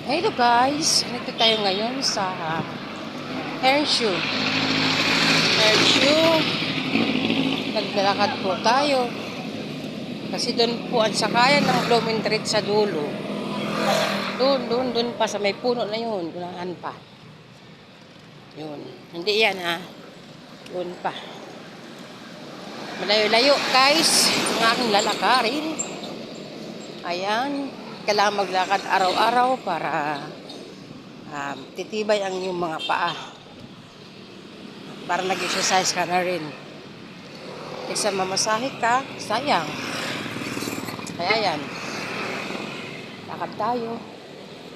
Hello guys, nandito tayo ngayon sa Airshow. Airshow, naglalakad po tayo. Kasi doon po ang sakayan ng Blooming Treat sa dulo. Doon pa sa may puno na yun, unahan pa. Yun, hindi yan ha. Doon pa. Malayo-layo guys, ang aking lalakarin. Ayan, kailangan maglakad araw-araw para titibay ang iyong mga paa. Para nag-exercise ka na rin. Kaysa mamasahe ka, sayang. Kaya yan. Lakad tayo.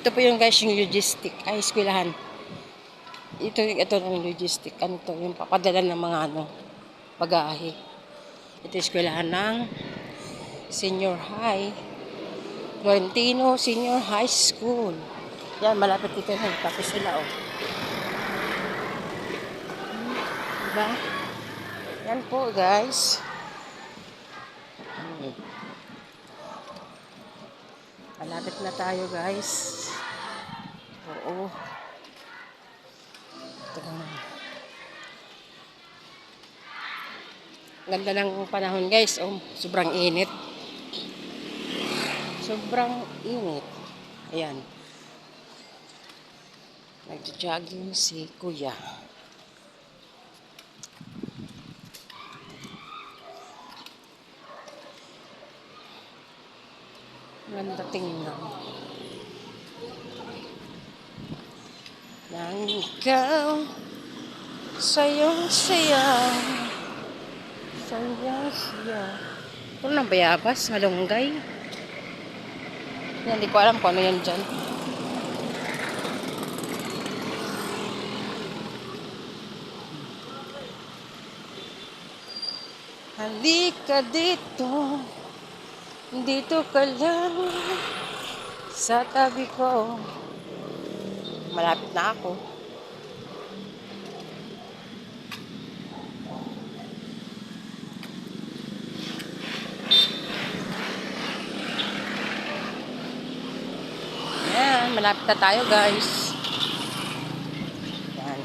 Ito po yung guys, yung logistic. Ay, eskwelahan. Ito yung logistic. Ano to? Yung papadala ng mga bagahe. Ito yung eskwelahan ng senior high. Florentino Senior High School. Yan, malapit dito na. Tapos sila, oh. Diba? Yan po, guys. Malapit na tayo, guys. Oo. Ito na. Ganda ng panahon, guys. Oh, sobrang init. Sobrang init. Ayan. Nagja-jogging si Kuya. Ganda tingnan. Nang ikaw sayang-saya, saya-saya. Ito na bayabas, malunggay. Yan, hindi ko alam kung ano yan dyan. Halika dito, dito ka lang sa tabi ko. Malapit na ako. Yan, malapit na tayo guys. Yan.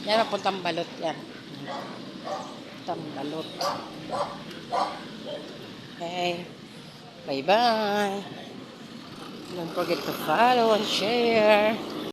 Yan, papuntang balot yan. Balot. Okay. Bye-bye. Don't forget to follow and share.